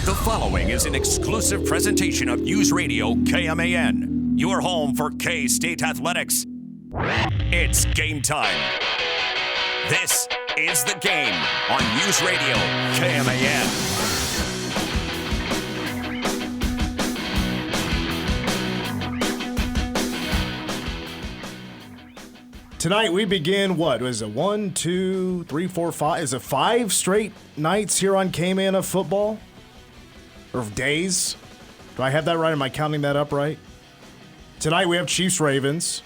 The following is an exclusive presentation of News Radio KMAN, your home for K-State athletics. It's game time. This is The Game on News Radio KMAN. Tonight we begin, what was it, 1, 2, 3, 4, 5? Is it 5 straight nights here on K-Man of football? Or of days? Do I have that right? Am I counting that up right? Tonight we have Chiefs-Ravens.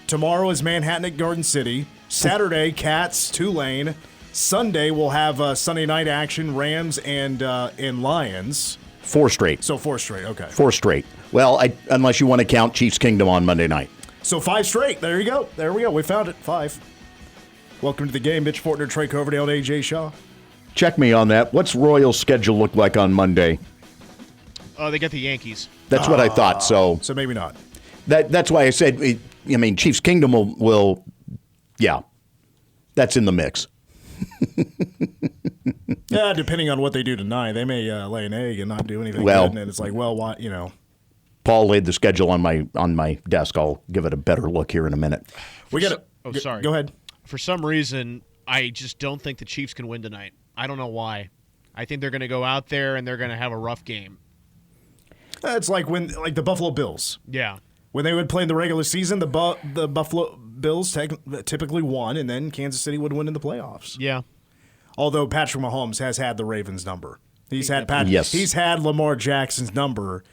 Tomorrow is Manhattan at Garden City. Saturday, Cats, Tulane. Sunday we'll have Sunday night action, Rams and Lions. 4 straight. So 4 straight, okay. 4 straight. Well, unless you want to count Chiefs Kingdom on Monday night. So 5 straight. There you go. There we go. We found it. 5. Welcome to the game. Mitch Fortner, Trey Coverdale, and AJ Shaw. Check me on that. What's Royals' schedule look like on Monday? Oh, they get the Yankees. That's what I thought. So maybe not. That's why I said, Chiefs Kingdom will yeah, that's in the mix. Yeah, depending on what they do tonight. They may lay an egg and not do anything well, good. And it's like, well, why, Paul laid the schedule on my desk. I'll give it a better look here in a minute. We got to. Sorry. Go ahead. For some reason, I just don't think the Chiefs can win tonight. I don't know why. I think they're going to go out there and they're going to have a rough game. It's like the Buffalo Bills. Yeah. When they would play in the regular season, the Buffalo Bills typically won, and then Kansas City would win in the playoffs. Yeah. Although Patrick Mahomes has had the Ravens' number. He's had Lamar Jackson's number.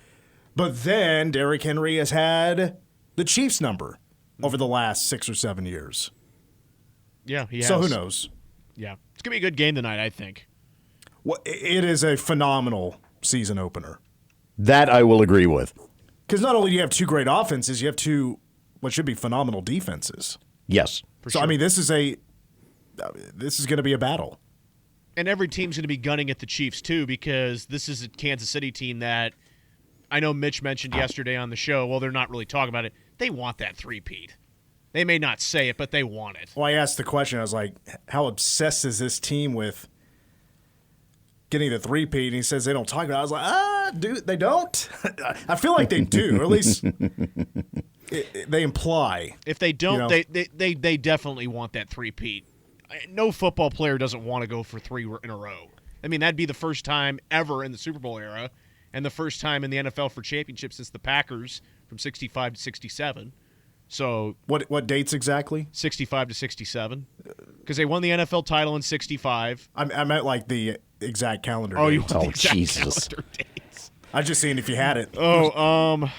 But then Derrick Henry has had the Chiefs' number over the last 6 or 7 years. Yeah, he has. So who knows? Yeah. It's going to be a good game tonight, I think. Well, it is a phenomenal season opener. That I will agree with. Because not only do you have 2 great offenses, you have 2 what should be phenomenal defenses. Yes. Sure. This is going to be a battle. And every team's going to be gunning at the Chiefs, too, because this is a Kansas City team that I know Mitch mentioned yesterday on the show. Well, they're not really talking about it. They want that three-peat. They may not say it, but they want it. Well, I asked the question. I was like, how obsessed is this team with getting the three-peat? And he says they don't talk about it. I was like, dude, they don't? I feel like they do, or at least they imply. If they don't, they definitely want that three-peat. No football player doesn't want to go for 3 in a row. I mean, that'd be the first time ever in the Super Bowl era and the first time in the NFL for championships since the Packers from 65 to 67. So what dates exactly? 65 to 67. Because they won the NFL title in 65. I meant like the exact calendar dates. You want the exact calendar dates. I was just seeing if you had it. Don't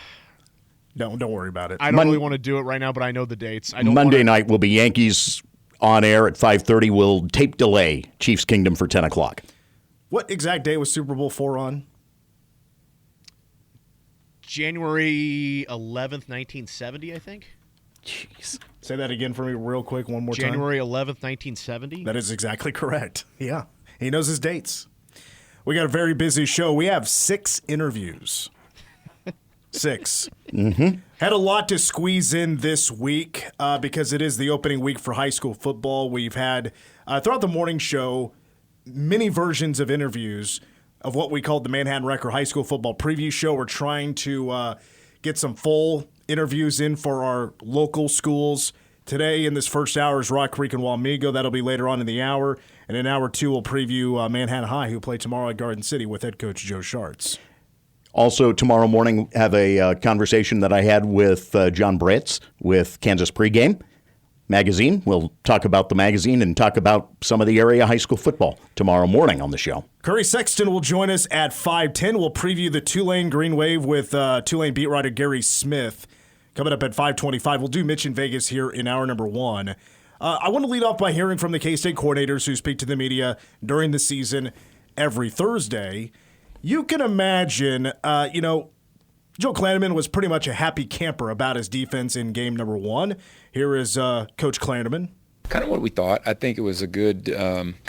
worry about it. I don't really want to do it right now, but I know the dates. Monday night will be Yankees on air at 5:30. We'll tape delay Chiefs Kingdom for 10 o'clock. What exact day was Super Bowl IV on? January 11th, 1970, I think. Jeez. Say that again for me real quick one more time. January 11th, 1970. That is exactly correct. Yeah. He knows his dates. We got a very busy show. We have 6 interviews. 6. Mm-hmm. Had a lot to squeeze in this week because it is the opening week for high school football. We've had, throughout the morning show, many versions of interviews of what we called the Manhattan Record High School Football Preview Show. We're trying to get some full interviews in for our local schools. Today, in this first hour, is Rock Creek and Wamego. That'll be later on in the hour. And in hour 2, we'll preview Manhattan High, who play tomorrow at Garden City with head coach Joe Schartz. Also, tomorrow morning, have a conversation that I had with John Bretz with Kansas Pregame Magazine. We'll talk about the magazine and talk about some of the area high school football tomorrow morning on the show. Curry Sexton will join us at 5:10. We'll preview the Tulane Green Wave with Tulane beat writer Gary Smith. Coming up at 5:25, we'll do Mitch in Vegas here in hour number 1. I want to lead off by hearing from the K-State coordinators who speak to the media during the season every Thursday. You can imagine, Joe Klanderman was pretty much a happy camper about his defense in game number 1. Here is Coach Klanderman. Kind of what we thought. I think it was a good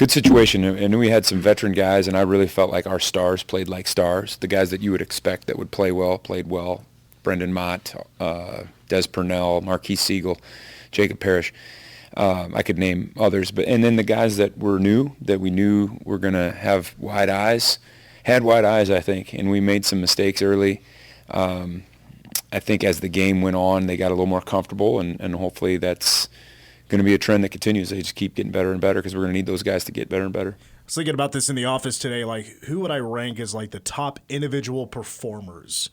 situation, and we had some veteran guys, and I really felt like our stars played like stars. The guys that you would expect that would play well, played well. Brendan Mott, Des Purnell, Marquise Siegel, Jacob Parrish. I could name others, and then the guys that were new, that we knew were going to have wide eyes, had wide eyes, I think, and we made some mistakes early. I think as the game went on, they got a little more comfortable, and hopefully that's going to be a trend that continues. They just keep getting better and better because we're going to need those guys to get better and better. I was thinking about this in the office today. Like, who would I rank as like the top individual performers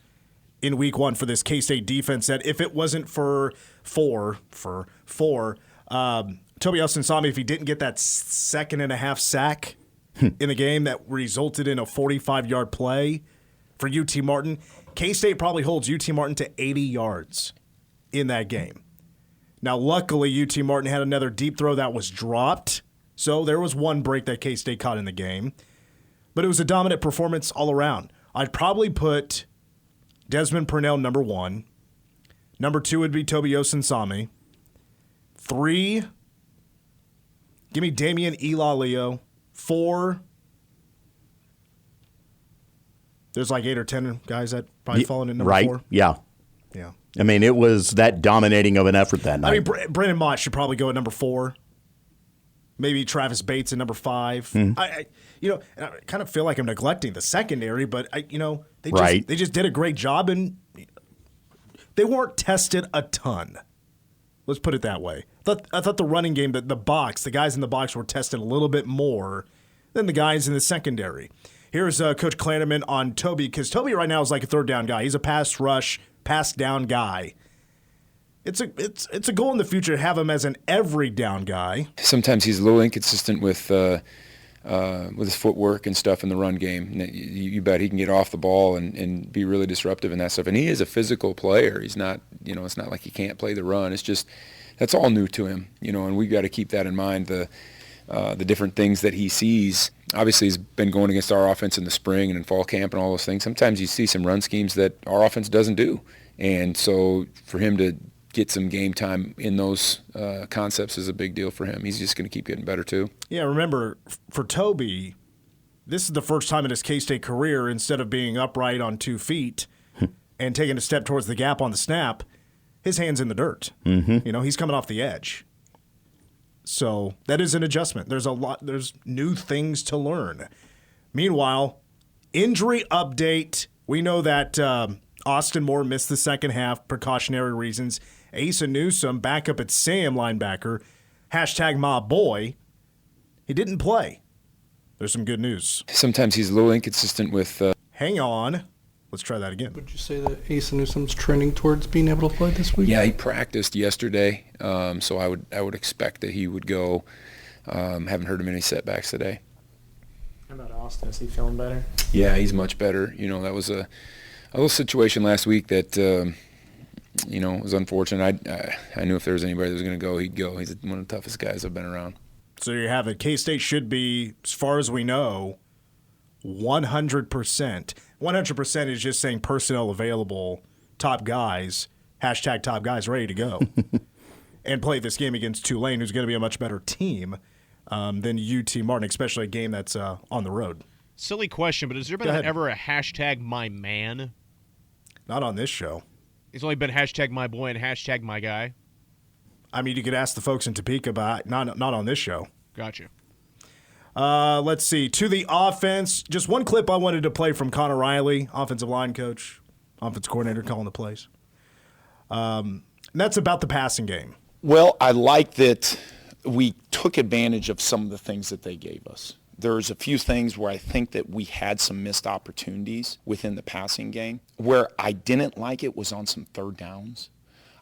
in Week 1 for this K-State defense? That if it wasn't for Toby Elston-Sami, if he didn't get that second and a half sack in the game that resulted in a 45-yard play for UT Martin, K-State probably holds UT Martin to 80 yards in that game. Now, luckily, UT Martin had another deep throw that was dropped, so there was one break that K-State caught in the game. But it was a dominant performance all around. I'd probably put Desmond Purnell number 1. Number 2 would be Toby Elston-Sami. 3, give me Damian Ilaleo. 4, there's like 8 or 10 guys that probably fall into number 4. Yeah. I mean, it was that dominating of an effort that night. I mean, Brandon Mott should probably go at number 4. Maybe Travis Bates at number 5. I kind of feel like I'm neglecting the secondary, but they just did a great job, and they weren't tested a ton. Let's put it that way. I thought the running game, the guys in the box were tested a little bit more than the guys in the secondary. Here's Coach Klanderman on Toby, because Toby right now is like a third down guy. He's a pass rush, pass down guy. It's a goal in the future to have him as an every down guy. Sometimes he's a little inconsistent with his footwork and stuff in the run game. You bet he can get off the ball and be really disruptive in that stuff. And he is a physical player. He's not, it's not like he can't play the run. It's just that's all new to him, and we've got to keep that in mind. The different things that he sees. Obviously, he's been going against our offense in the spring and in fall camp and all those things. Sometimes you see some run schemes that our offense doesn't do. And so for him to get some game time in those concepts is a big deal for him. He's just going to keep getting better too. Yeah, remember, for Toby, this is the first time in his K-State career, instead of being upright on 2 feet and taking a step towards the gap on the snap, his hand's in the dirt. Mm-hmm. He's coming off the edge. So that is an adjustment. There's new things to learn. Meanwhile, injury update. We know that Austin Moore missed the second half, precautionary reasons. Asa Newsome, backup at Sam linebacker, #MyBoy. He didn't play. There's some good news. Sometimes he's a little inconsistent with. Hang on. Let's try that again. Would you say that Asa Newsome's trending towards being able to play this week? Yeah, he practiced yesterday, so I would expect that he would go. Haven't heard of any setbacks today. How about Austin? Is he feeling better? Yeah, he's much better. That was a little situation last week that was unfortunate. I knew if there was anybody that was going to go, he'd go. He's one of the toughest guys I've been around. So you have it. K-State should be, as far as we know, 100%. 100% is just saying personnel available, top guys, #top guys ready to go, and play this game against Tulane, who's going to be a much better team than UT Martin, especially a game that's on the road. Silly question, but has there been ever a #myman? Not on this show. It's only been #myboy and #myguy. I mean, you could ask the folks in Topeka, but not on this show. Gotcha. Let's see. To the offense, just one clip I wanted to play from Connor Riley, offensive line coach, offensive coordinator, calling the plays. And that's about the passing game. Well, I like that we took advantage of some of the things that they gave us. There's a few things where I think that we had some missed opportunities within the passing game. Where I didn't like it was on some third downs.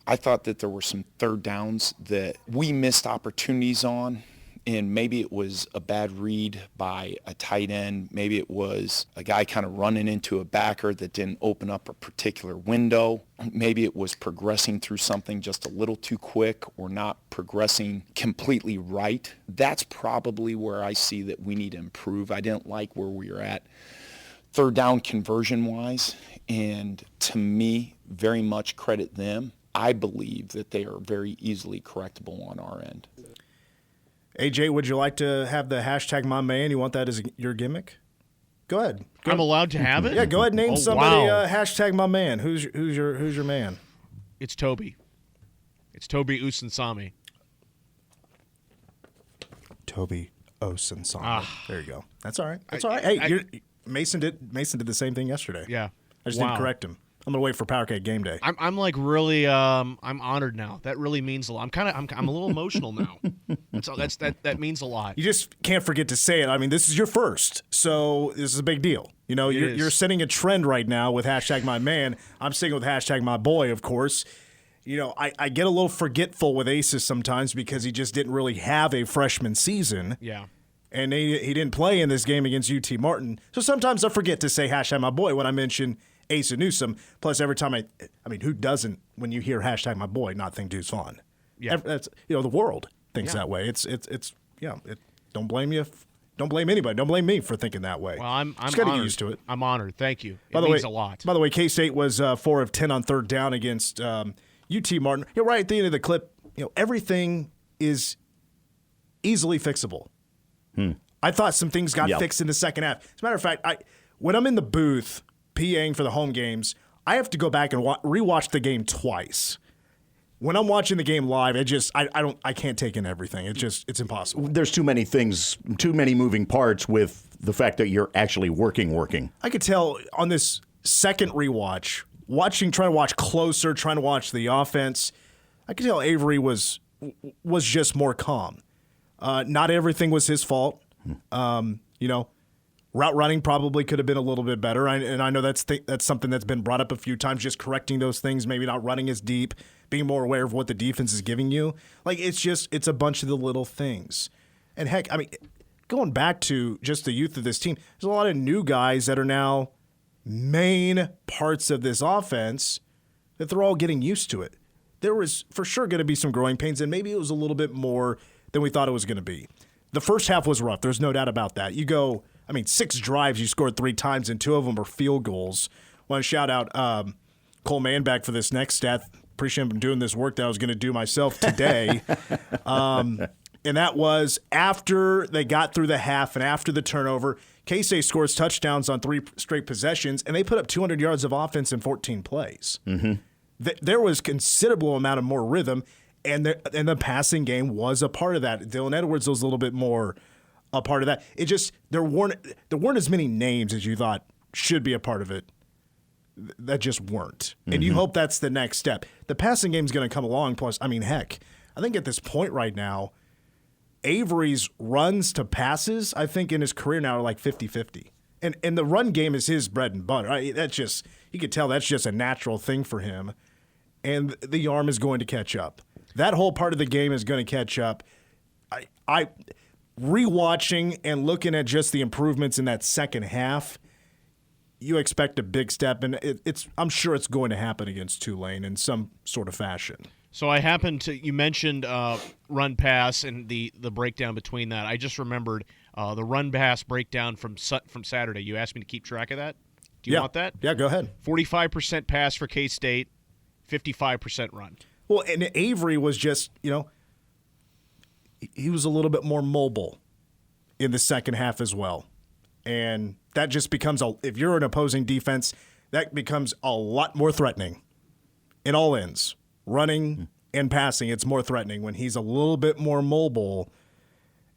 I thought that there were some third downs that we missed opportunities on. And maybe it was a bad read by a tight end. Maybe it was a guy kind of running into a backer that didn't open up a particular window. Maybe it was progressing through something just a little too quick or not progressing completely right. That's probably where I see that we need to improve. I didn't like where we were at third down conversion-wise. And to me, very much credit them. I believe that they are very easily correctable on our end. AJ, would you like to have the #myman? You want that as your gimmick? Go ahead. I'm allowed to have it? Yeah, go ahead and name somebody. Wow. #myman. Who's your man? It's Toby. It's Toby Elston-Sami. Toby Elston-Sami. There you go. That's all right. That's all right. Hey, Mason did the same thing yesterday. Yeah. I just didn't correct him. I'm gonna wait for Power Cake game day. I'm like really I'm honored now. That really means a lot. I'm a little emotional now. That means a lot. You just can't forget to say it. I mean, this is your first, so this is a big deal. You know, you're setting a trend right now with #MyMan. I'm sticking with #MyBoy, of course. You know, I get a little forgetful with Aces sometimes because he just didn't really have a freshman season. Yeah. And he didn't play in this game against UT Martin. So sometimes I forget to say #MyBoy when I mention Asa Newsome. Plus, every time I mean, who doesn't, when you hear #MyBoy, not think Deuce Vaughn? Yeah. That's, the world thinks that way. Don't blame you. Don't blame anybody. Don't blame me for thinking that way. Well, I'm just got to honored. get used to it. I'm honored. Thank you. By It the means way, a lot. By the way, K-State was 4 of 10 on third down against UT Martin. You're right at the end of the clip. Everything is easily fixable. I thought some things got fixed in the second half. As a matter of fact, when I'm in the booth PAing for the home games, I have to go back and rewatch the game twice. When I'm watching the game live, I can't take in everything. It's impossible. There's too many things, too many moving parts with the fact that you're actually working. I could tell on this second rewatch, trying to watch closer, trying to watch the offense, I could tell Avery was just more calm. Not everything was his fault. Route running probably could have been a little bit better. And I know that's something that's been brought up a few times, just correcting those things, maybe not running as deep, being more aware of what the defense is giving you. Like, it's a bunch of the little things. And heck, I mean, going back to just the youth of this team, there's a lot of new guys that are now main parts of this offense that they're all getting used to it. There was for sure going to be some growing pains, and maybe it was a little bit more than we thought it was going to be. The first half was rough. There's no doubt about that. 6 drives, you scored 3 times, and 2 of them were field goals. I want to shout out Cole Manback for this next stat. Appreciate him doing this work that I was going to do myself today. And that was after they got through the half and after the turnover, K-State scores touchdowns on 3 straight possessions, and they put up 200 yards of offense in 14 plays. Mm-hmm. There was considerable amount of more rhythm, and the passing game was a part of that. Dylan Edwards was a little bit more a part of that. It just there weren't as many names as you thought should be a part of it. That just weren't. Mm-hmm. And you hope that's the next step. The passing game is going to come along. Plus, I mean, heck, I think at this point right now, Avery's runs to passes, I think in his career now are like 50-50. And the run game is his bread and butter. That's just, you could tell that's just a natural thing for him. And the arm is going to catch up. That whole part of the game is going to catch up. I rewatching and looking at just the improvements in that second half, you expect a big step, and I'm sure it's going to happen against Tulane in some sort of fashion. So you mentioned run pass and the breakdown between that. I just remembered the run pass breakdown from Saturday. You asked me to keep track of that. Do you want that? Yeah, go ahead. 45% pass for K-State, 55% run. Well, and Avery was just, he was a little bit more mobile in the second half as well. And that just becomes, if you're an opposing defense, that becomes a lot more threatening in all ends. Running and passing, it's more threatening when he's a little bit more mobile.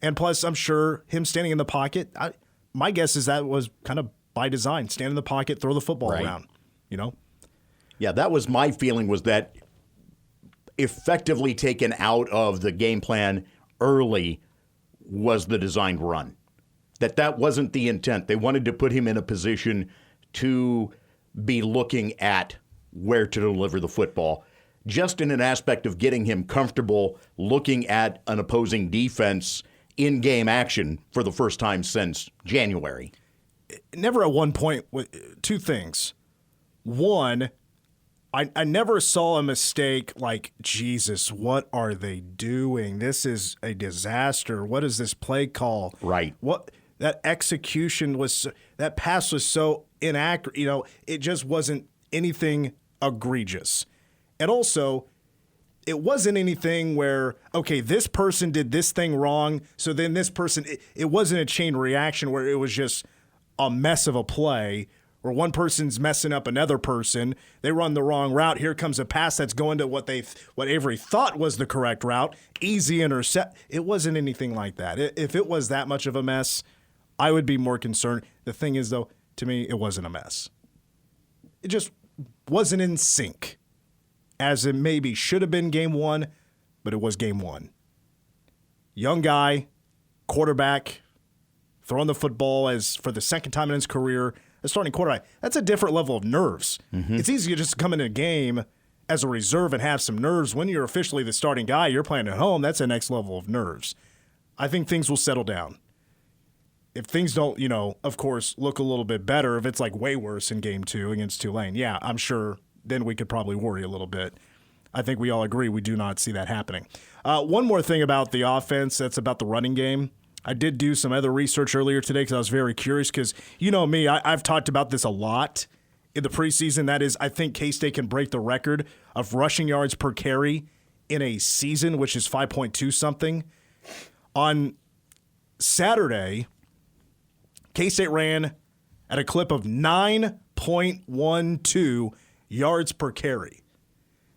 And plus, I'm sure him standing in the pocket, my guess is that was kind of by design. Stand in the pocket, throw the football around, Yeah, that was my feeling, was that effectively taken out of the game plan early was the designed run. That wasn't the intent. They wanted to put him in a position to be looking at where to deliver the football, just in an aspect of getting him comfortable looking at an opposing defense in game action for the first time since January. Never at one point, 2 things. One, I never saw a mistake like, Jesus, what are they doing? This is a disaster. What is this play call? Right. That execution that pass was so inaccurate. It just wasn't anything egregious. And also, it wasn't anything where, okay, this person did this thing wrong, so then this person, it wasn't a chain reaction where it was just a mess of a play where one person's messing up another person. They run the wrong route. Here comes a pass that's going to what Avery thought was the correct route. Easy intercept. It wasn't anything like that. If it was that much of a mess, I would be more concerned. The thing is, though, to me, it wasn't a mess. It just wasn't in sync, as it maybe should have been game one, but it was game one. Young guy, quarterback, throwing the football as for the second time in his career, a starting quarterback. That's a different level of nerves. It's easy to just come in a game as a reserve and have some nerves. When you're officially the starting guy, you're playing at home, that's the next level of nerves. I think things will settle down. If things don't, of course, look a little bit better, if it's like way worse in game 2 against Tulane, yeah, I'm sure then we could probably worry a little bit. I think we all agree we do not see that happening. One more thing about the offense, that's about the running game. I did do some other research earlier today because I was very curious because, you know me, I've talked about this a lot in the preseason. That is, I think K-State can break the record of rushing yards per carry in a season, which is 5.2 something. On Saturday, K-State ran at a clip of 9.12 yards per carry.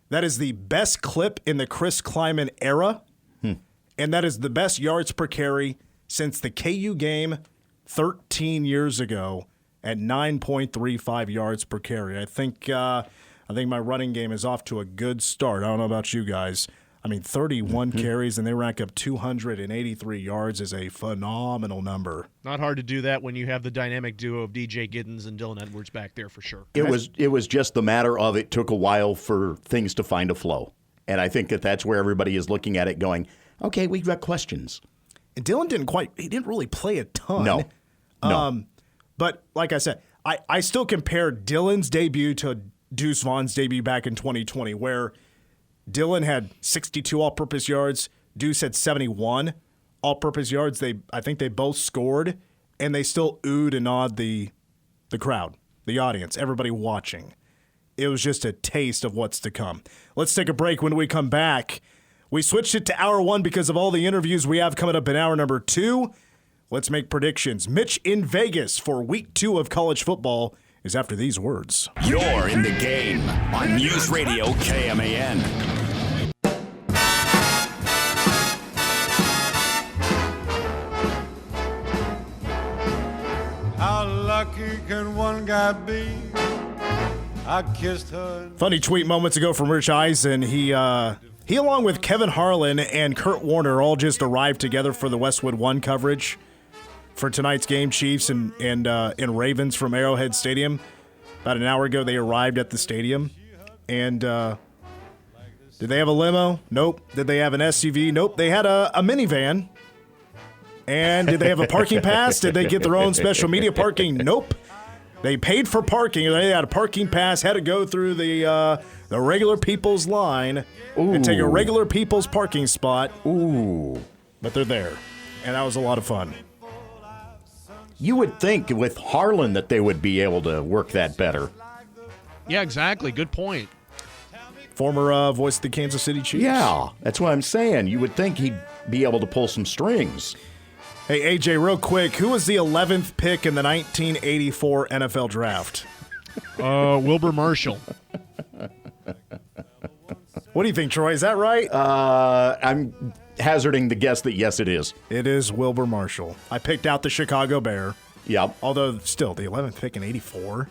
That is the best clip in the Chris Kleiman era, and that is the best yards per carry since the KU game 13 years ago at 9.35 yards per carry. I think my running game is off to a good start. I don't know about you guys. I mean, 31 carries, and they rack up 283 yards is a phenomenal number. Not hard to do that when you have the dynamic duo of DJ Giddens and Dylan Edwards back there for sure. It was just the matter of it took a while for things to find a flow. And I think that's where everybody is looking at it going, okay, we've got questions. And Dylan didn't really play a ton. No. But like I said, I still compare Dylan's debut to Deuce Vaughn's debut back in 2020, where Dylan had 62 all-purpose yards. Deuce had 71 all-purpose yards. I think they both scored, and they still oohed and awed the crowd, the audience, everybody watching. It was just a taste of what's to come. Let's take a break. When we come back, we switched it to hour 1 because of all the interviews we have coming up in hour number 2. Let's make predictions. Mitch in Vegas for week 2 of college football is after these words. You're in the game on News Radio KMAN. How lucky can one guy be? I kissed her. Funny tweet moments ago from Rich Eisen. He along with Kevin Harlan and Kurt Warner all just arrived together for the Westwood One coverage for tonight's game. Chiefs and Ravens from Arrowhead Stadium. About an hour ago, they arrived at the stadium. And did they have a limo? Nope. Did they have an SUV? Nope. They had a minivan. And did they have a parking pass? Did they get their own special media parking? Nope. They paid for parking. They had a parking pass, had to go through the regular people's line and take a regular people's parking spot. Ooh. But they're there. And that was a lot of fun. You would think with Harlan that they would be able to work that better. Yeah, exactly. Good point. Former voice of the Kansas City Chiefs. Yeah, that's what I'm saying. You would think he'd be able to pull some strings. Hey, AJ, real quick, who was the 11th pick in the 1984 NFL Draft? Wilbur Marshall. What do you think, Troy? Is that right? I'm hazarding the guess that yes, it is. It is Wilbur Marshall. I picked out the Chicago Bear. Yep. Although, still, the 11th pick in 84.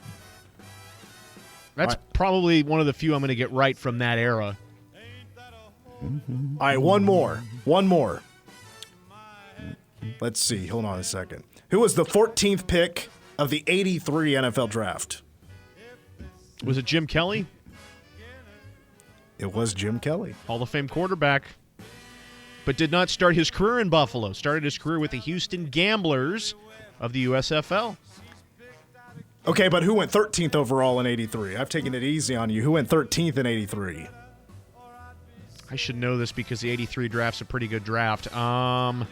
That's probably one of the few I'm going to get right from that era. All right, one more. Let's see. Hold on a second. Who was the 14th pick of the 83 NFL Draft? Was it Jim Kelly? It was Jim Kelly. Hall of Fame quarterback. But did not start his career in Buffalo. Started his career with the Houston Gamblers of the USFL. Okay, but who went 13th overall in 83? I've taken it easy on you. Who went 13th in 83? I should know this because the 83 draft's a pretty good draft. I'm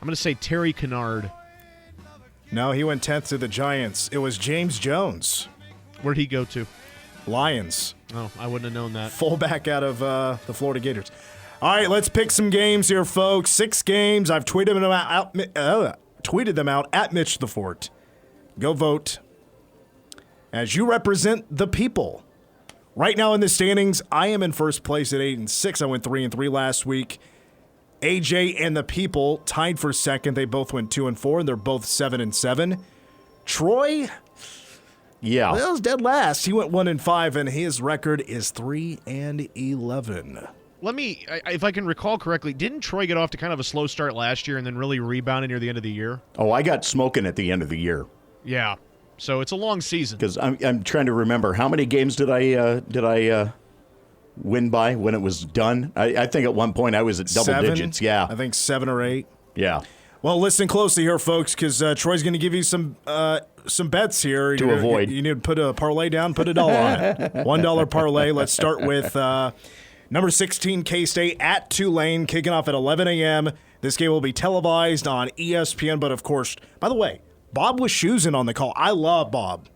going to say Terry Kennard. No, he went 10th to the Giants. It was James Jones. Where'd he go to? Lions. Oh, I wouldn't have known that. Fullback out of the Florida Gators. All right, let's pick some games here, folks. 6 games. I've tweeted them out at Mitch the Fort. Go vote as you represent the people. Right now in the standings, I am in first place at 8-6. I went 3-3 last week. AJ and the People tied for second. They both went 2-4, and they're both 7-7. Troy, Yeah. well, was dead last. He went 1-5, and his record is 3-11. Let me, if I can recall correctly, didn't Troy get off to kind of a slow start last year and then really rebounded near the end of the year? Oh, I got smoking at the end of the year. Yeah. So it's a long season. Because I'm trying to remember, how many games did I win by when it was done? I think at one point I was at double digits. Yeah. I think 7 or 8. Yeah. Well, listen closely here, folks, because Troy's going to give you some bets here. To avoid. You need to put a parlay down, put $1 on it. $1 parlay. Let's start with number 16, K-State at Tulane, kicking off at 11 a.m. This game will be televised on ESPN, but of course, by the way, Bob Wischusen on the call. I love Bob.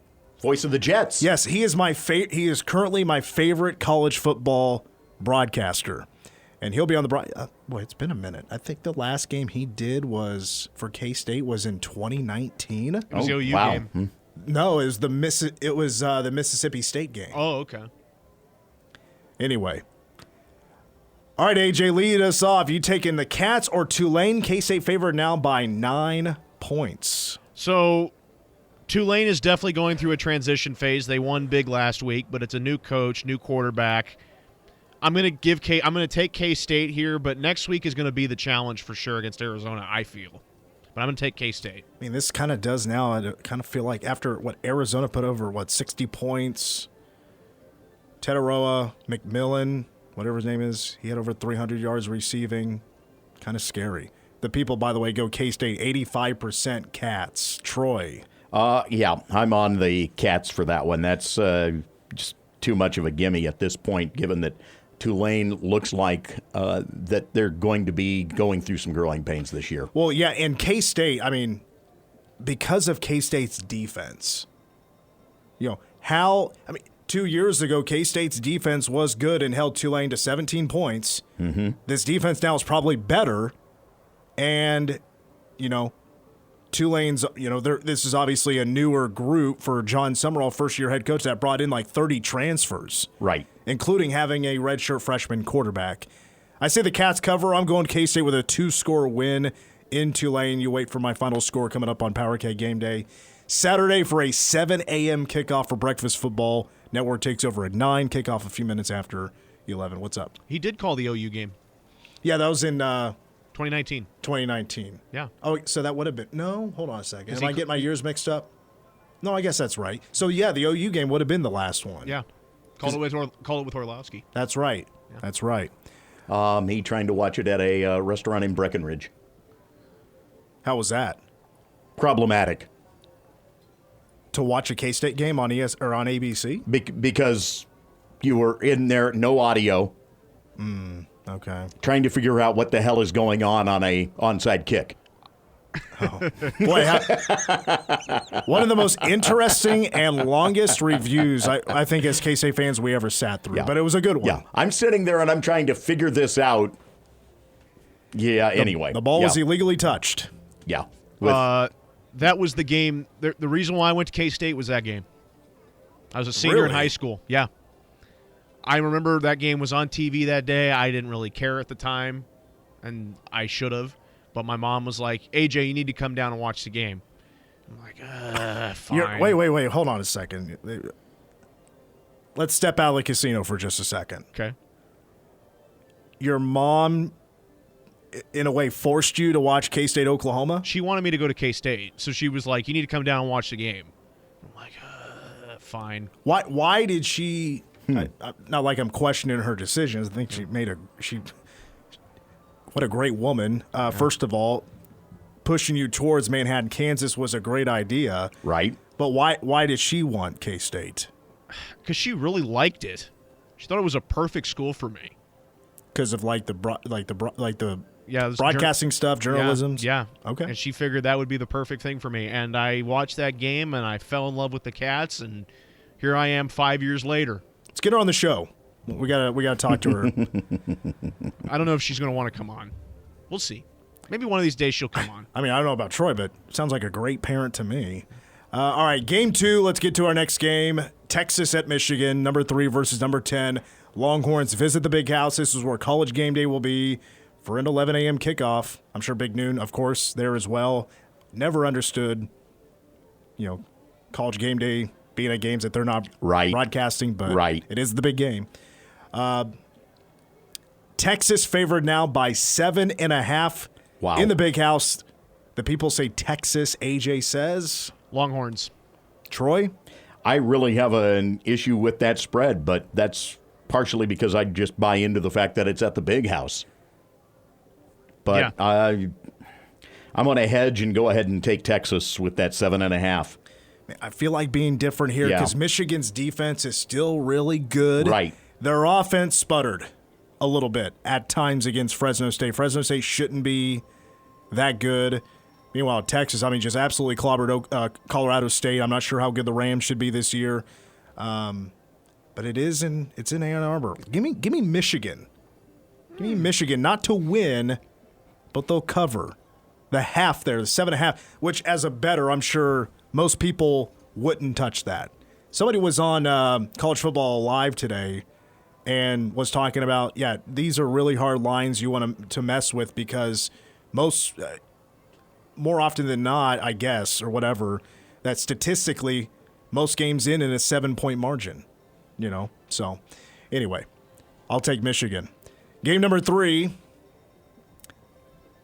Voice of the Jets. Yes, he is he is currently my favorite college football broadcaster. And he'll be on the boy, it's been a minute. I think the last game he did was for K-State was in 2019. It was the OU wow. game. No, it was the Mississippi State game. Oh, okay. Anyway. All right, AJ, lead us off. You taking the Cats or Tulane? K-State favored now by 9 points. So Tulane is definitely going through a transition phase. They won big last week, but it's a new coach, new quarterback. I'm going to take K-State here, but next week is going to be the challenge for sure against Arizona, I feel. But I'm going to take K-State. I mean, this kind of does now. I kind of feel like after what Arizona put over, 60 points, Tetaroa, McMillan, whatever his name is, he had over 300 yards receiving. Kind of scary. The People, by the way, go K-State 85% Cats. Troy. Yeah, I'm on the Cats for that one. That's just too much of a gimme at this point, given that Tulane looks like that they're going to be going through some growing pains this year. Well, yeah, and K-State, I mean, because of K-State's defense, 2 years ago, K-State's defense was good and held Tulane to 17 points. Mm-hmm. This defense now is probably better, and, Tulane's, this is obviously a newer group for John Summerall, first-year head coach, that brought in like 30 transfers. Right. Including having a redshirt freshman quarterback. I say the Cats cover. I'm going K-State with a 2-score win in Tulane. You wait for my final score coming up on Power K Game Day. Saturday for a 7 a.m. kickoff for breakfast football. Network takes over at 9, kickoff a few minutes after 11. What's up? He did call the OU game. Yeah, that was in 2019. 2019. Yeah. Oh, so that would have been – no, hold on a second. Am I getting my years mixed up? No, I guess that's right. So, yeah, the OU game would have been the last one. Yeah. Call it with Orlowski. That's right. Yeah. That's right. Me trying to watch it at a restaurant in Breckenridge. How was that? Problematic. To watch a K-State game on on ABC? Because you were in there, no audio. Okay. Trying to figure out what the hell is going on a onside kick. Oh. Boy, one of the most interesting and longest reviews, I think, as K-State fans we ever sat through. Yeah. But it was a good one. Yeah. I'm sitting there and I'm trying to figure this out. Yeah, anyway. The ball was illegally touched. Yeah. That was the game. The reason why I went to K-State was that game. I was a senior in high school. Yeah. I remember that game was on TV that day. I didn't really care at the time, and I should have. But my mom was like, AJ, you need to come down and watch the game. I'm like, fine. Wait. Hold on a second. Let's step out of the casino for just a second. Okay. Your mom, in a way, forced you to watch K-State Oklahoma? She wanted me to go to K-State, so she was like, you need to come down and watch the game. I'm like, fine. Why did she... not like I'm questioning her decisions. I think she made what a great woman. First of all, pushing you towards Manhattan, Kansas was a great idea. Right. But why did she want K-State? Because she really liked it. She thought it was a perfect school for me. Because of the broadcasting stuff, journalism. Yeah. Okay. And she figured that would be the perfect thing for me. And I watched that game and I fell in love with the Cats, and here I am 5 years later. Let's get her on the show. We gotta talk to her. I don't know if she's going to want to come on. We'll see. Maybe one of these days she'll come on. I mean, I don't know about Troy, but sounds like a great parent to me. All right, game 2. Let's get to our next game. Texas at Michigan, number 3 versus number 10. Longhorns visit the Big House. This is where College Game Day will be for an 11 a.m. kickoff. I'm sure Big Noon, of course, there as well. Never understood, College game day being at games that they're not broadcasting, but it is the big game. Texas favored now by 7.5 in the Big House. The people say Texas. AJ says Longhorns. Troy? I really have an issue with that spread, but that's partially because I just buy into the fact that it's at the Big House. But I'm going to hedge and go ahead and take Texas with that 7.5. I feel like being different here because Michigan's defense is still really good. Right. Their offense sputtered a little bit at times against Fresno State. Fresno State shouldn't be that good. Meanwhile, Texas, just absolutely clobbered Colorado State. I'm not sure how good the Rams should be this year. But it's in Ann Arbor. Give me Michigan. Give me Michigan, not to win, but they'll cover. The half there, the 7.5, which as a bettor, I'm sure most people wouldn't touch that. Somebody was on College Football Live today and was talking about, these are really hard lines you want to mess with because more often than not, I guess, or whatever, that statistically most games in a 7-point margin, So, anyway, I'll take Michigan. Game number 3.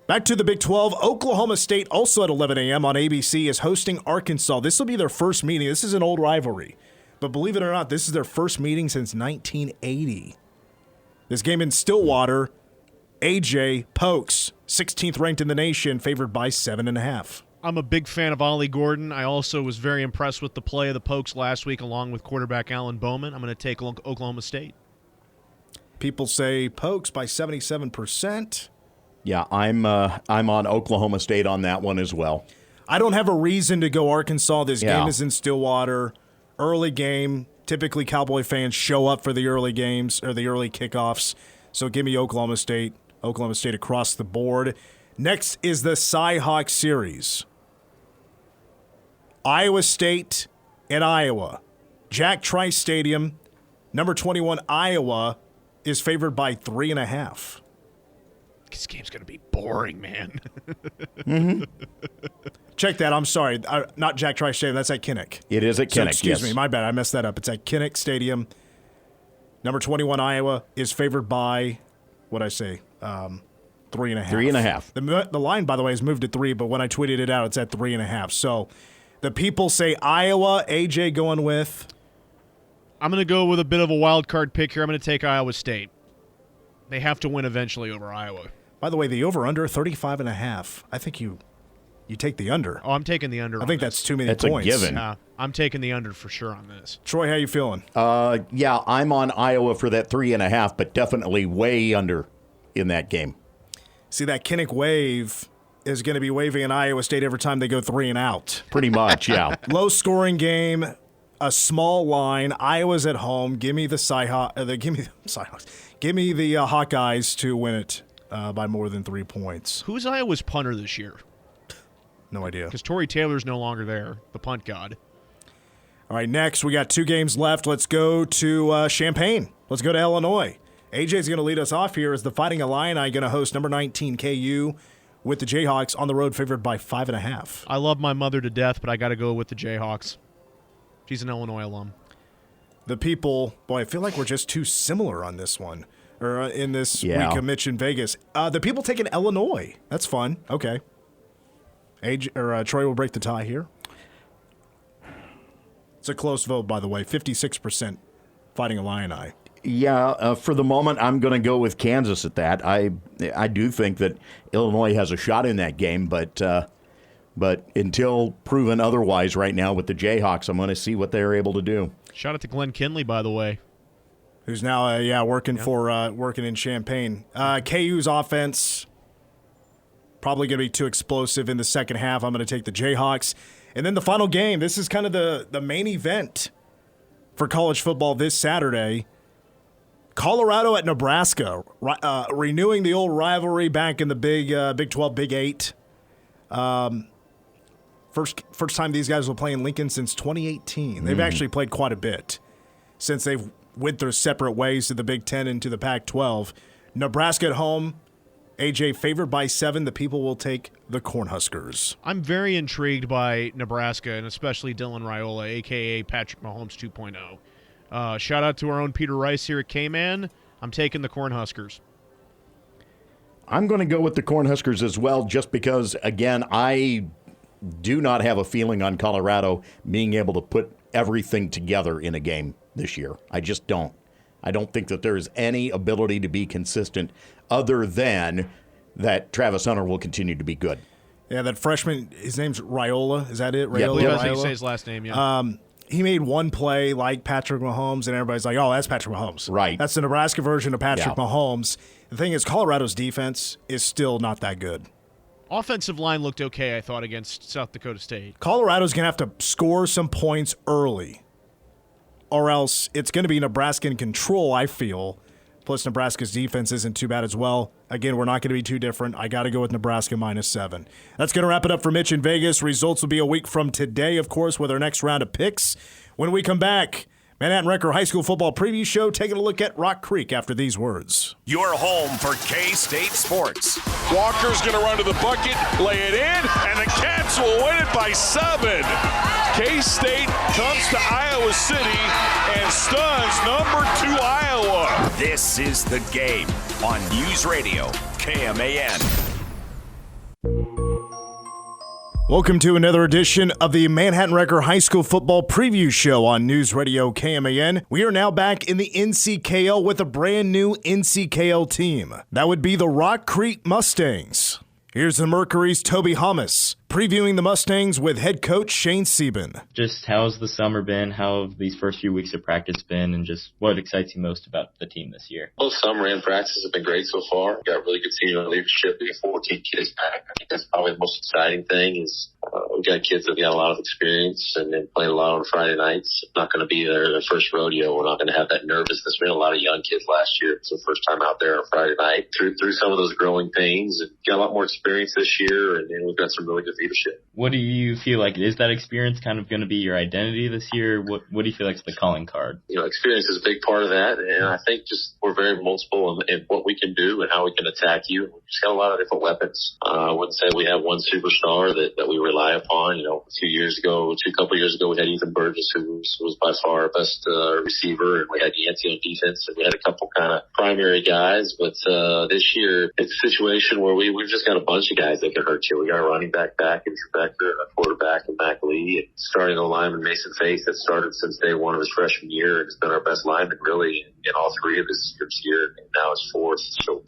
Back to the Big 12, Oklahoma State, also at 11 a.m. on ABC, is hosting Arkansas. This will be their first meeting. This is an old rivalry. But believe it or not, this is their first meeting since 1980. This game in Stillwater, AJ Pokes, 16th ranked in the nation, favored by 7.5. I'm a big fan of Ollie Gordon. I also was very impressed with the play of the Pokes last week along with quarterback Alan Bowman. I'm going to take Oklahoma State. People say Pokes by 77%. Yeah, I'm on Oklahoma State on that one as well. I don't have a reason to go Arkansas. This game is in Stillwater. Early game. Typically, Cowboy fans show up for the early games or the early kickoffs. So give me Oklahoma State. Oklahoma State across the board. Next is the Cy-Hawk series. Iowa State and Iowa. Jack Trice Stadium. Number 21, Iowa, is favored by 3.5. This game's going to be boring, man. Check that. I'm sorry. Not Jack Trice Stadium. That's at Kinnick. It is at Kinnick, Excuse me. My bad. I messed that up. It's at Kinnick Stadium. Number 21, Iowa, is favored by, what'd I say, 3.5. 3.5. The line, by the way, has moved to 3, but when I tweeted it out, it's at 3.5. So the people say Iowa. AJ going with? I'm going to go with a bit of a wild card pick here. I'm going to take Iowa State. They have to win eventually over Iowa. By the way, the over-under, 35.5. I think you take the under. Oh, I'm taking the under. I think that's too many points. That's a given. I'm taking the under for sure on this. Troy, how you feeling? I'm on Iowa for that 3.5, but definitely way under in that game. See, that Kinnick wave is going to be waving in Iowa State every time they go 3 and out. Pretty much, yeah. Low-scoring game, a small line. Iowa's at home. Give me the Give me the Hawkeyes to win it by more than 3 points. Who's Iowa's punter this year? No idea. Because Torrey Taylor's no longer there, the punt god. All right, next we got 2 games left. Let's go to Champaign. Let's go to Illinois. AJ's going to lead us off here as the Fighting Illini going to host number 19 KU with the Jayhawks on the road, favored by 5.5. I love my mother to death, but I got to go with the Jayhawks. She's an Illinois alum. The people, boy, I feel like we're just too similar on this one, or in this week of Mitch in Vegas. The people taking Illinois. That's fun. Okay. Troy will break the tie here. It's a close vote, by the way. 56% Fighting Illini. Yeah, for the moment, I'm going to go with Kansas at that. I do think that Illinois has a shot in that game, but until proven otherwise right now with the Jayhawks, I'm going to see what they're able to do. Shout out to Glenn Kinley, by the way. Who's now working in Champaign. KU's offense probably going to be too explosive in the second half. I'm going to take the Jayhawks. And then the final game. This is kind of the main event for college football this Saturday. Colorado at Nebraska, renewing the old rivalry back in the Big 12, Big 8. First time these guys will play in Lincoln since 2018. They've actually played quite a bit since they've went their separate ways to the Big 10 and to the Pac-12. Nebraska at home, AJ, favored by 7. The people will take the Cornhuskers. I'm very intrigued by Nebraska, and especially Dylan Raiola, a.k.a. Patrick Mahomes 2.0. Shout out to our own Peter Rice here at K-Man. I'm taking the Cornhuskers. I'm going to go with the Cornhuskers as well, just because, again, I do not have a feeling on Colorado being able to put everything together in a game this year. I just don't. I don't think that there is any ability to be consistent other than that Travis Hunter will continue to be good. Yeah, that freshman, his name's Raiola. Is that it? Yeah, Raiola? That's how you say his last name, yeah. He made one play like Patrick Mahomes, and everybody's like, oh, that's Patrick Mahomes. Right. That's the Nebraska version of Patrick Yeah. Mahomes. The thing is, Colorado's defense is still not that good. Offensive line looked okay, I thought, against South Dakota State. Colorado's going to have to score some points early, or else it's going to be Nebraska in control, I feel. Plus, Nebraska's defense isn't too bad as well. Again, we're not going to be too different. I got to go with Nebraska -7. That's going to wrap it up for Mitch in Vegas. Results will be a week from today, of course, with our next round of picks. When we come back, Manhattan Wrecker High School Football Preview Show, taking a look at Rock Creek after these words. Your home for K-State sports. Walker's going to run to the bucket, lay it in, and the Cats will win it by 7. K-State comes to Iowa City and stuns number 2 Iowa. This is The Game on News Radio KMAN. Welcome to another edition of the Manhattan Wrecker High School Football Preview Show on News Radio KMAN. We are now back in the NCKL with a brand new NCKL team. That would be the Rock Creek Mustangs. Here's the Mercury's Toby Hummus, previewing the Mustangs with head coach Shane Sieben. Just how's the summer been? How have these first few weeks of practice been? And just what excites you most about the team this year? Both summer and practice have been great so far. Got really good senior leadership. We got 14 kids back. I think that's probably the most exciting thing is we've got kids that got a lot of experience and then playing a lot on Friday nights. It's not going to be their first rodeo. We're not going to have that nervousness. We had a lot of young kids last year. It's the first time out there on Friday night. Through some of those growing pains and got a lot more experience this year, and we've got some really good leadership. What do you feel like? Is that experience kind of going to be your identity this year? What do you feel like is the calling card? Experience is a big part of that, and I think just we're very multiple in what we can do and how we can attack you. We've just got a lot of different weapons. I wouldn't say we have one superstar that we rely upon. A couple years ago, we had Ethan Burgess, who was by far our best receiver, and we had Yancey on defense, and we had a couple kind of primary guys. But this year, it's a situation where we've just got a bunch of guys that can hurt you. We got a running back in Becker, a quarterback in Mac Lee, and starting a lineman Mason Faith that started since day one of his freshman year and has been our best lineman really in all 3 of his years here, and now his 4th. So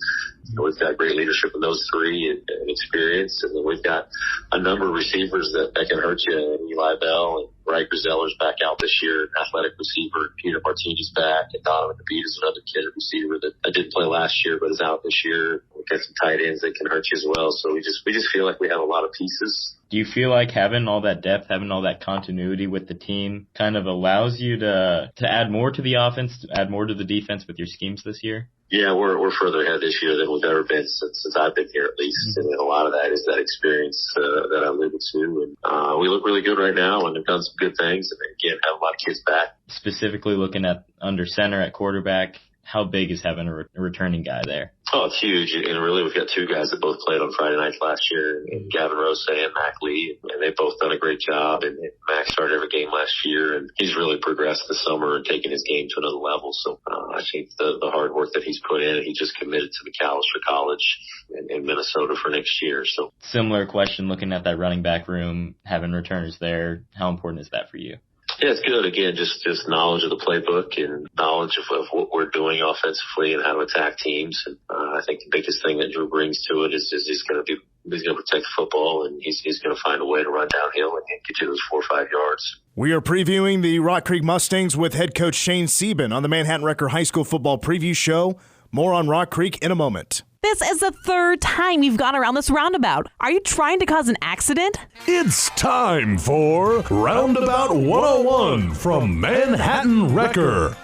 we've got great leadership in those 3 and experience, and then we've got a number of receivers that can hurt you. Eli Bell and Wright Griseller's back out this year, an athletic receiver. Peter Martini's back, and Donovan DeVita is another kid receiver that didn't play last year but is out this year. We've got some tight ends that can hurt you as well. So we just feel like we have a lot of pieces. Do you feel like having all that depth, having all that continuity with the team kind of allows you to add more to the offense, to add more to the defense with your schemes this year? Yeah, we're further ahead this year than we've ever been since I've been here, at least. Mm-hmm. And a lot of that is that experience that I alluded to. And we look really good right now, and have done some good things. And again, have a lot of kids back. Specifically looking at under center at quarterback, how big is having a returning guy there? Oh, it's huge. And really, we've got 2 guys that both played on Friday nights last year, and Gavin Rose and Mac Lee, and they've both done a great job. And Mac started every game last year, and he's really progressed this summer and taken his game to another level. So I think the hard work that he's put in, he just committed to McAllister College in Minnesota for next year. So similar question, looking at that running back room, having returners there, how important is that for you? Yeah, it's good. Again, just knowledge of the playbook and knowledge of what we're doing offensively and how to attack teams. And I think the biggest thing that Drew brings to it is he's going to protect the football, and he's going to find a way to run downhill and get you those 4 or 5 yards. We are previewing the Rock Creek Mustangs with head coach Shane Sieben on the Manhattan Wrecker High School Football Preview Show. More on Rock Creek in a moment. This is the 3rd time you've gone around this roundabout. Are you trying to cause an accident? It's time for Roundabout 101 from Manhattan Wrecker.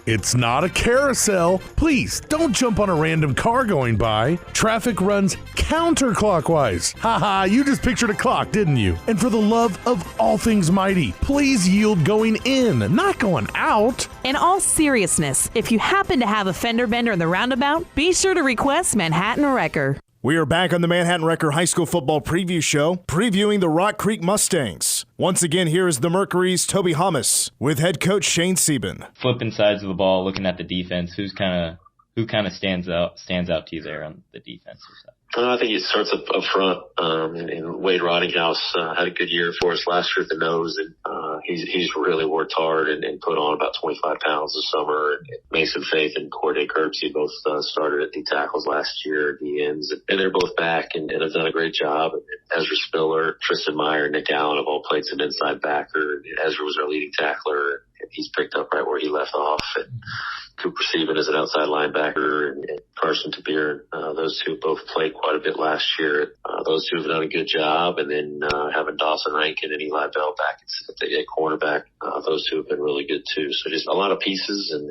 It's not a carousel. Please don't jump on a random car going by. Traffic runs counterclockwise. Haha, you just pictured a clock, didn't you? And for the love of all things mighty, please yield going in, not going out. In all seriousness, if you happen to have a fender bender in the roundabout, be sure to request Manhattan Wrecker. We are back on the Manhattan Wrecker High School Football Preview Show, previewing the Rock Creek Mustangs. Once again, here is the Mercury's Toby Hummus with head coach Shane Sieben. Flipping sides of the ball, looking at the defense, who kind of stands out to you there on the defensive side? I think it starts up front. And Wade Rottinghouse had a good year for us last year at the nose, and he's really worked hard and put on about 25 pounds this summer. And Mason Faith and Corday Kirksey both started at D tackles last year, D ends, and they're both back and have done a great job. And Ezra Spiller, Tristan Meyer, Nick Allen have all played some inside backer. And Ezra was our leading tackler, and he's picked up right where he left off. And Cooper Sieben is an outside linebacker, and Carson Tabir, those two both played quite a bit last year. Those two have done a good job. And then having Dawson Rankin and Eli Bell back at cornerback, those two have been really good too. So just a lot of pieces and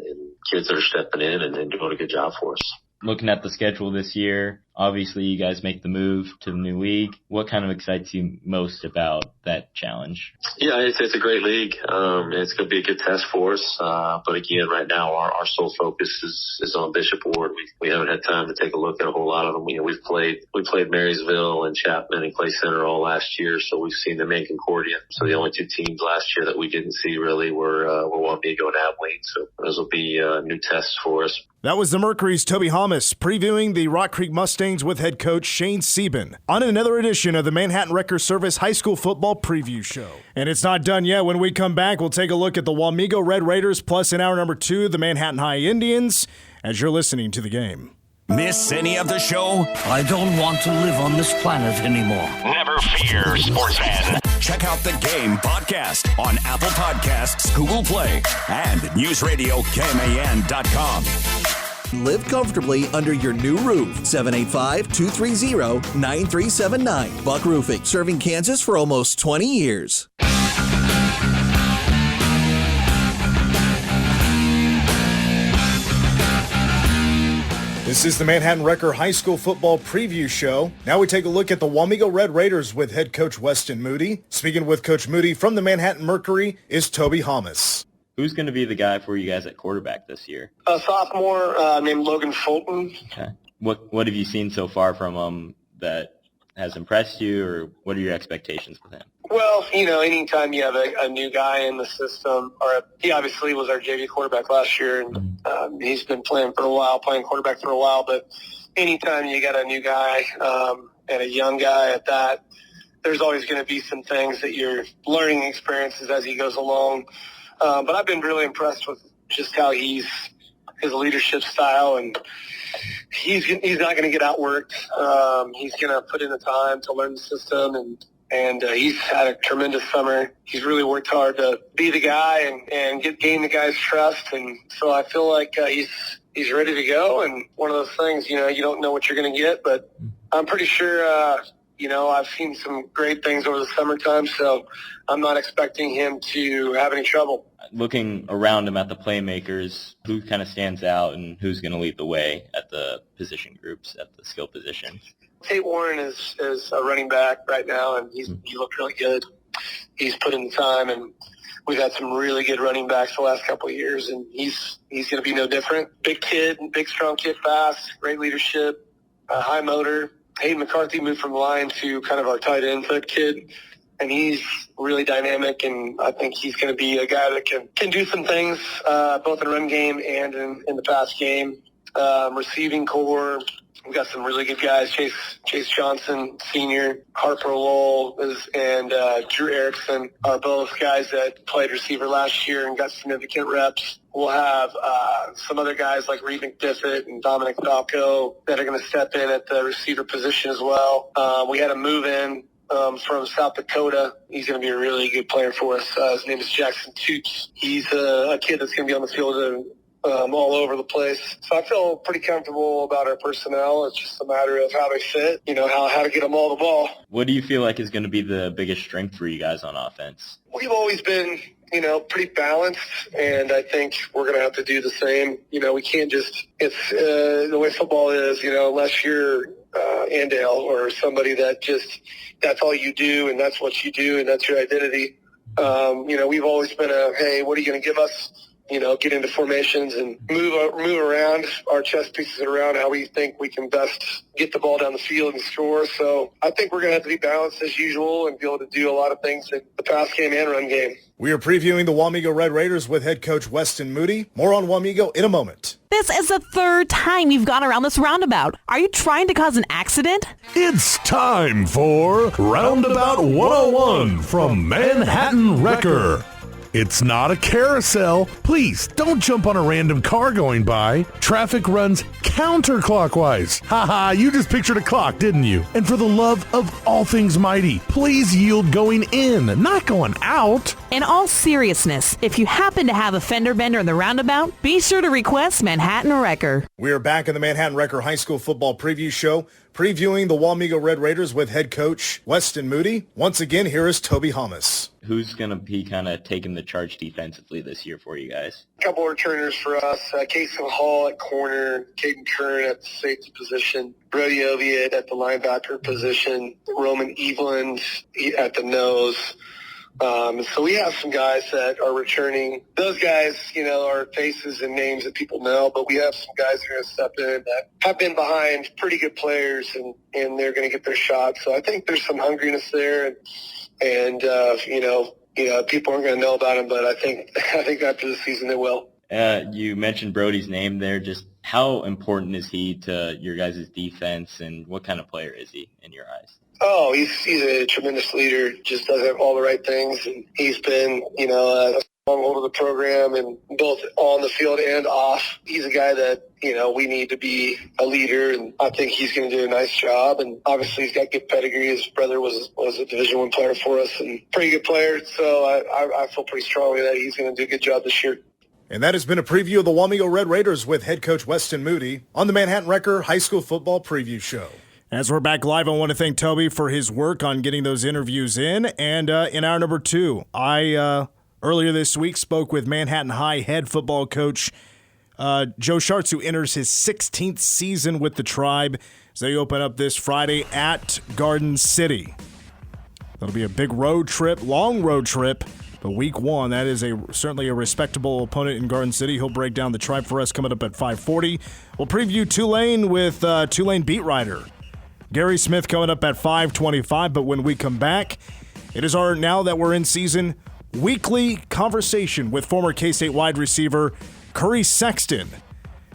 kids that are stepping in and doing a good job for us. Looking at the schedule this year, obviously you guys make the move to the new league. What kind of excites you most about that challenge? Yeah, it's a great league. It's going to be a good test for us. But again, right now our sole focus is on Bishop Ward. We haven't had time to take a look at a whole lot of them. We played Marysville and Chapman and Clay Center all last year, so we've seen them in Concordia. So the only two teams last year that we didn't see really were Wamego and Abilene. So those will be new tests for us. That was the Mercury's Toby Hummus previewing the Rock Creek Mustangs with head coach Shane Sieben on another edition of the Manhattan Wrecker Service High School Football Preview Show. And it's not done yet. When we come back, we'll take a look at the Wamego Red Raiders plus in hour number 2, the Manhattan High Indians, as you're listening to the game. Miss any of the show? I don't want to live on this planet anymore. Never fear, sports fan. Check out the Game podcast on Apple Podcasts, Google Play, and newsradiokman.com. Live comfortably under your new roof. 785-230-9379. Buck Roofing, serving Kansas for almost 20 years. This is the Manhattan Wrecker High School Football Preview Show. Now we take a look at the Wamego Red Raiders with head coach Weston Moody. Speaking with Coach Moody from the Manhattan Mercury is Toby Hummus. Who's going to be the guy for you guys at quarterback this year? A sophomore named Logan Fulton. Okay. What have you seen so far from him that has impressed you, or what are your expectations with him? Well, anytime you have a new guy in the system, he obviously was our JV quarterback last year, and he's been playing quarterback for a while, but anytime you got a new guy and a young guy at that, there's always going to be some things that you're learning experiences as he goes along. But I've been really impressed with just how his leadership style, and he's not going to get outworked. He's going to put in the time to learn the system, and he's had a tremendous summer. He's really worked hard to be the guy and gain the guy's trust, and so I feel like he's ready to go. And one of those things, you don't know what you're going to get, but I'm pretty sure. I've seen some great things over the summertime, so I'm not expecting him to have any trouble. Looking around him at the playmakers, who kind of stands out and who's going to lead the way at the position groups, at the skill positions? Tate Warren is a running back right now, and he looked really good. He's put in the time, and we've had some really good running backs the last couple of years, and he's going to be no different. Big kid, big strong kid, fast, great leadership, high motor. Hayden McCarthy moved from line to kind of our tight end type kid, and he's really dynamic, and I think he's going to be a guy that can do some things both in run game and in the pass game. Receiving core, we've got some really good guys. Chase Johnson, senior, Harper Lowell, and Drew Erickson are both guys that played receiver last year and got significant reps. We'll have some other guys like Reed McDiffett and Dominic Falco that are going to step in at the receiver position as well. We had a move in from South Dakota. He's going to be a really good player for us. His name is Jackson Toots. He's a kid that's going to be on the field all over the place. So I feel pretty comfortable about our personnel. It's just a matter of how they fit, how to get them all the ball. What do you feel like is going to be the biggest strength for you guys on offense? We've always been, pretty balanced, and I think we're going to have to do the same. We can't just, it's the way football is, unless you're Andale or somebody that just, that's all you do, and that's what you do, and that's your identity. We've always been hey, what are you going to give us? get into formations and move around our chess pieces around how we think we can best get the ball down the field and score. So I think we're going to have to be balanced as usual and be able to do a lot of things in the pass game and run game. We are previewing the Wamego Red Raiders with head coach Weston Moody. More on Wamego in a moment. This is the third time you've gone around this roundabout. Are you trying to cause an accident? It's time for Roundabout 101 from Manhattan Wrecker. It's not a carousel. Please don't jump on a random car going by. Traffic runs counterclockwise. Haha, you just pictured a clock, didn't you? And for the love of all things mighty, please yield going in, not going out. In all seriousness, if you happen to have a fender bender in the roundabout, be sure to request Manhattan Wrecker. We are back in the Manhattan Wrecker High School Football Preview Show, previewing the Wamego Red Raiders with head coach Weston Moody. Once again, here is Toby Hummus. Who's going to be kind of taking the charge defensively this year for you guys? A couple of returners for us. Casey Hall at corner, Caden Kern at the safety position, Brody Oviatt at the linebacker position, Roman Eveland at the nose. So we have some guys that are returning. Those guys, are faces and names that people know, but we have some guys who are going to step in that have been behind pretty good players, and they're going to get their shot. So I think there's some hungriness there, and people aren't going to know about him, but I think after the season they will. You mentioned Brody's name there. Just how important is he to your guys' defense, and what kind of player is he in your eyes? Oh, he's a tremendous leader, just does have all the right things, and he's been, a stronghold of the program, and both on the field and off. He's a guy that, we need to be a leader, and I think he's going to do a nice job, and obviously he's got good pedigree. His brother was a Division I player for us, and pretty good player, so I feel pretty strongly that he's going to do a good job this year. And that has been a preview of the Wamego Red Raiders with head coach Weston Moody on the Manhattan Wrecker High School Football Preview Show. As we're back live, I want to thank Toby for his work on getting those interviews in. And in hour number 2, I earlier this week spoke with Manhattan High head football coach Joe Schartz, who enters his 16th season with the Tribe as they open up this Friday at Garden City. That'll be a big road trip, long road trip. But week 1, that is certainly a respectable opponent in Garden City. He'll break down the Tribe for us coming up at 5:40. We'll preview Tulane with Tulane beat writer Gary Smith coming up at 5:25. But when we come back, it is our, now that we're in season, weekly conversation with former K-State wide receiver Curry Sexton.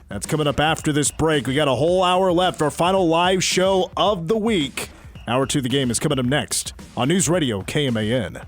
That's coming up after this break. We got a whole hour left. Our final live show of the week. Hour 2 of the game is coming up next on News Radio KMAN.